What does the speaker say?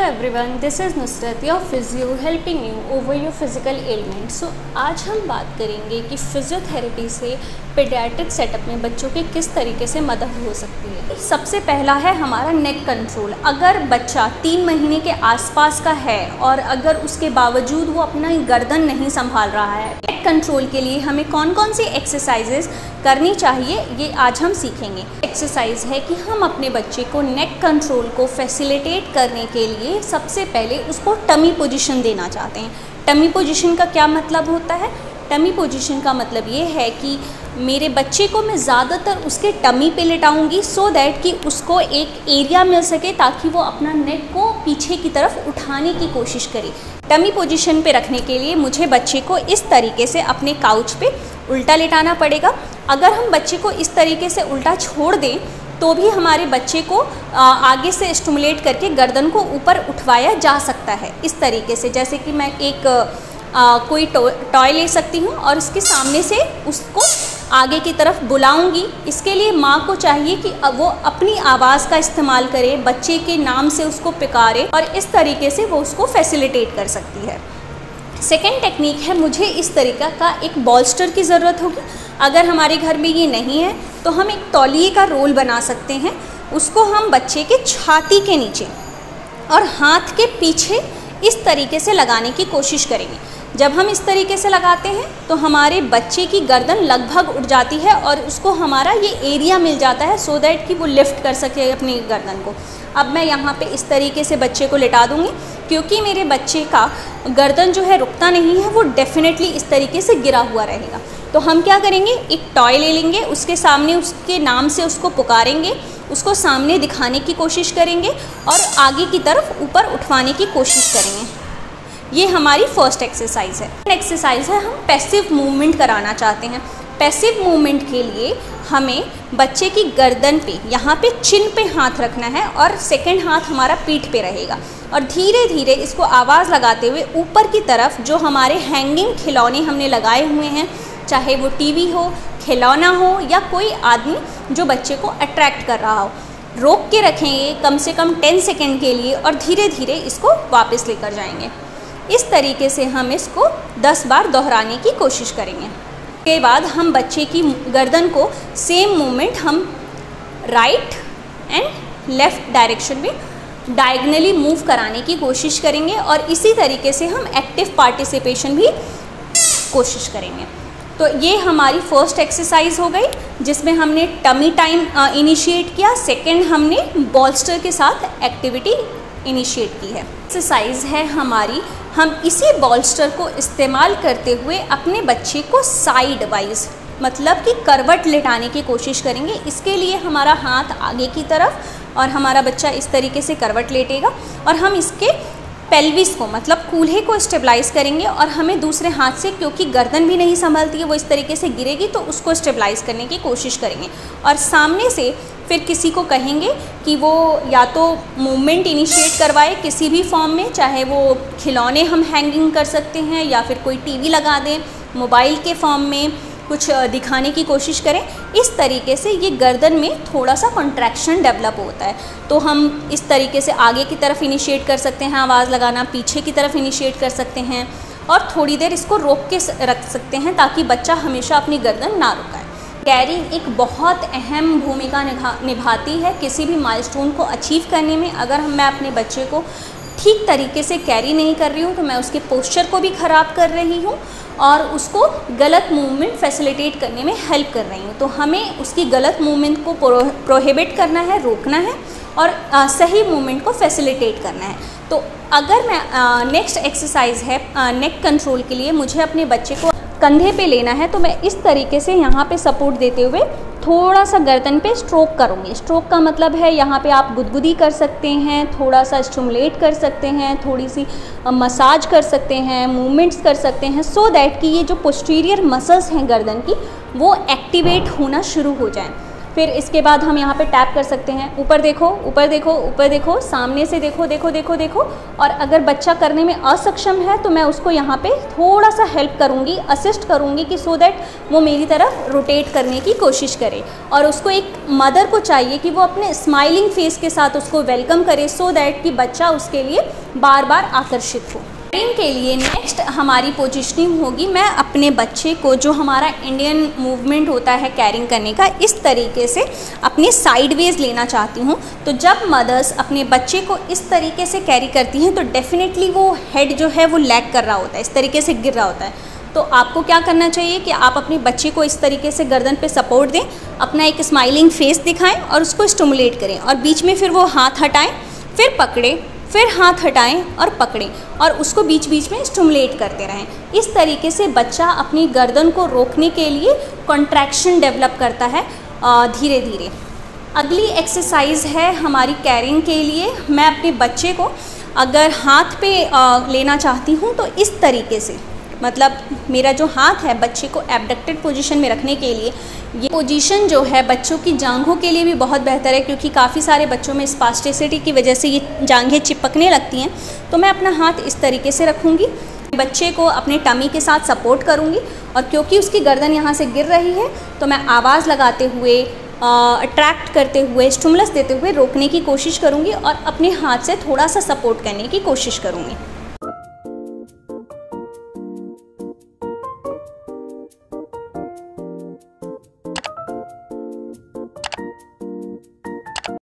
everyone, this is Nusrat, your physio helping you over your physical ailment. So आज हम बात करेंगे कि फिजियोथेरेपी से पेडियाट्रिक सेटअप में बच्चों के किस तरीके से मदद हो सकती है। सबसे पहला है हमारा नेक कंट्रोल। अगर बच्चा 3 महीने के आसपास का है और अगर उसके बावजूद वो अपना गर्दन नहीं संभाल रहा है, नेक कंट्रोल के लिए हमें कौन कौन सी एक्सरसाइजेज करनी चाहिए ये आज हम सीखेंगे। एक्सरसाइज है कि हम अपने बच्चे को नेक कंट्रोल को फैसिलिटेट करने के लिए सबसे पहले उसको टमी पोजीशन देना चाहते हैं। टमी पोजीशन का क्या मतलब होता है? टमी पोजीशन का मतलब ये है कि मेरे बच्चे को मैं ज़्यादातर उसके टमी पे लेटाऊंगी सो दैट कि उसको एक एरिया मिल सके ताकि वो अपना नेक को पीछे की तरफ उठाने की कोशिश करे। टमी पोजीशन पे रखने के लिए मुझे बच्चे को इस तरीके से अपने काउच पे उल्टा लेटाना पड़ेगा। अगर हम बच्चे को इस तरीके से उल्टा छोड़ दें तो भी हमारे बच्चे को आगे से स्टिमुलेट करके गर्दन को ऊपर उठवाया जा सकता है। इस तरीके से जैसे कि मैं एक कोई टॉय ले सकती हूँ और उसके सामने से उसको आगे की तरफ बुलाऊंगी। इसके लिए माँ को चाहिए कि वो अपनी आवाज़ का इस्तेमाल करे, बच्चे के नाम से उसको पुकारे और इस तरीके से वो उसको फैसिलिटेट कर सकती है। सेकेंड टेक्निक है, मुझे इस तरीक़ा का एक बॉल्स्टर की ज़रूरत होगी। अगर हमारे घर में ये नहीं है तो हम एक तौलिए का रोल बना सकते हैं। उसको हम बच्चे के छाती के नीचे और हाथ के पीछे इस तरीके से लगाने की कोशिश करेंगे। जब हम इस तरीके से लगाते हैं तो हमारे बच्चे की गर्दन लगभग उठ जाती है और उसको हमारा ये एरिया मिल जाता है सो दैट कि वो लिफ्ट कर सके अपनी गर्दन को। अब मैं यहाँ पे इस तरीके से बच्चे को लिटा दूँगी क्योंकि मेरे बच्चे का गर्दन जो है रुकता नहीं है, वो डेफिनेटली इस तरीके से गिरा हुआ रहेगा। तो हम क्या करेंगे, एक टॉय ले लेंगे, उसके सामने उसके नाम से उसको पुकारेंगे, उसको सामने दिखाने की कोशिश करेंगे और आगे की तरफ ऊपर उठवाने की कोशिश करेंगे। ये हमारी फर्स्ट एक्सरसाइज है। एक्सरसाइज है, हम पैसिव मूवमेंट कराना चाहते हैं। पैसिव मूवमेंट के लिए हमें बच्चे की गर्दन पे, यहाँ पे चिन पे हाथ रखना है और सेकंड हाथ हमारा पीठ पे रहेगा और धीरे धीरे इसको आवाज़ लगाते हुए ऊपर की तरफ जो हमारे हैंगिंग खिलौने हमने लगाए हुए हैं, चाहे वो टीवी हो, खिलौना हो या कोई आदमी जो बच्चे को अट्रैक्ट कर रहा हो, रोक के रखेंगे कम से कम 10 सेकेंड के लिए और धीरे धीरे इसको वापस लेकर जाएंगे। इस तरीके से हम इसको 10 बार दोहराने की कोशिश करेंगे। के बाद हम बच्चे की गर्दन को सेम मूवमेंट हम राइट एंड लेफ़्ट डायरेक्शन में डायगनली मूव कराने की कोशिश करेंगे और इसी तरीके से हम एक्टिव पार्टिसिपेशन भी कोशिश करेंगे। तो ये हमारी फर्स्ट एक्सरसाइज हो गई जिसमें हमने टमी टाइम इनिशिएट किया। सेकंड हमने बॉल्स्टर के साथ एक्टिविटी इनिशिएट की है। एक्सरसाइज है हमारी, हम इसी बॉल्स्टर को इस्तेमाल करते हुए अपने बच्चे को साइड वाइज मतलब कि करवट लेटाने की कोशिश करेंगे। इसके लिए हमारा हाथ आगे की तरफ और हमारा बच्चा इस तरीके से करवट लेटेगा और हम इसके पेल्विस को मतलब कूल्हे को स्टेबलाइज़ करेंगे और हमें दूसरे हाथ से, क्योंकि गर्दन भी नहीं संभलती है, वो इस तरीके से गिरेगी तो उसको स्टेबलाइज़ करने की कोशिश करेंगे और सामने से फिर किसी को कहेंगे कि वो या तो मूवमेंट इनिशिएट करवाए किसी भी फॉर्म में, चाहे वो खिलौने हम हैंगिंग कर सकते हैं या फिर कोई टीवी लगा दें, मोबाइल के फॉर्म में कुछ दिखाने की कोशिश करें। इस तरीके से ये गर्दन में थोड़ा सा कॉन्ट्रैक्शन डेवलप होता है। तो हम इस तरीके से आगे की तरफ इनिशिएट कर सकते हैं आवाज़ लगाना, पीछे की तरफ इनिशिएट कर सकते हैं और थोड़ी देर इसको रोक के रख सकते हैं ताकि बच्चा हमेशा अपनी गर्दन ना रुकाए। कैरिंग एक बहुत अहम भूमिका निभाती है किसी भी माइलस्टोन को अचीव करने में। अगर मैं अपने बच्चे को ठीक तरीके से कैरी नहीं कर रही हूँ तो मैं उसके पोस्चर को भी ख़राब कर रही हूँ और उसको गलत मूवमेंट फैसिलिटेट करने में हेल्प कर रही हूँ। तो हमें उसकी गलत मूवमेंट को प्रोहिबिट करना है, रोकना है और सही मूवमेंट को फैसिलिटेट करना है। तो अगर मैं नेक्स्ट एक्सरसाइज है नेक कंट्रोल के लिए, मुझे अपने बच्चे को कंधे पे लेना है तो मैं इस तरीके से यहाँ पे सपोर्ट देते हुए थोड़ा सा गर्दन पे स्ट्रोक करूँगी। स्ट्रोक का मतलब है यहाँ पे आप गुदगुदी कर सकते हैं, थोड़ा सा स्टिमुलेट कर सकते हैं, थोड़ी सी मसाज कर सकते हैं, मूवमेंट्स कर सकते हैं सो दैट कि ये जो पोस्टीरियर मसल्स हैं गर्दन की वो एक्टिवेट होना शुरू हो जाएं। फिर इसके बाद हम यहाँ पे टैप कर सकते हैं, ऊपर देखो, ऊपर देखो, ऊपर देखो, सामने से देखो, देखो देखो देखो। और अगर बच्चा करने में असक्षम है तो मैं उसको यहाँ पे थोड़ा सा हेल्प करूँगी, असिस्ट करूँगी कि सो दैट वो मेरी तरफ रोटेट करने की कोशिश करे। और उसको एक मदर को चाहिए कि वो अपने स्माइलिंग फेस के साथ उसको वेलकम करे, सो दैट कि बच्चा उसके लिए बार बार आकर्षित हो। कैरिंग के लिए नेक्स्ट हमारी पोजीशनिंग होगी, मैं अपने बच्चे को, जो हमारा इंडियन मूवमेंट होता है कैरिंग करने का, इस तरीके से अपने साइडवेज लेना चाहती हूँ। तो जब मदर्स अपने बच्चे को इस तरीके से कैरी करती हैं तो डेफिनेटली वो हेड जो है वो लैग कर रहा होता है, इस तरीके से गिर रहा होता है। तो आपको क्या करना चाहिए कि आप अपने बच्चे को इस तरीके से गर्दन पे सपोर्ट दें, अपना एक स्माइलिंग फेस दिखाएं और उसको स्टिमुलेट करें, और बीच में फिर वो हाथ हटाएं, फिर पकड़ें, फिर हाथ हटाएं और पकड़ें, और उसको बीच बीच में स्टिमुलेट करते रहें। इस तरीके से बच्चा अपनी गर्दन को रोकने के लिए कॉन्ट्रैक्शन डेवलप करता है धीरे धीरे। अगली एक्सरसाइज है हमारी कैरिंग के लिए। मैं अपने बच्चे को अगर हाथ पे लेना चाहती हूँ तो इस तरीके से, मतलब मेरा जो हाथ है बच्चे को एब्डक्टेड पोजीशन में रखने के लिए, ये पोजीशन जो है बच्चों की जांघों के लिए भी बहुत बेहतर है, क्योंकि काफ़ी सारे बच्चों में स्पास्टिसिटी की वजह से ये जांघें चिपकने लगती हैं। तो मैं अपना हाथ इस तरीके से रखूँगी, बच्चे को अपने टमी के साथ सपोर्ट करूँगी, और क्योंकि उसकी गर्दन यहाँ से गिर रही है तो मैं आवाज़ लगाते हुए, अट्रैक्ट करते हुए, स्टिमुलस देते हुए रोकने की कोशिश करूँगी और अपने हाथ से थोड़ा सा सपोर्ट करने की कोशिश करूँगी।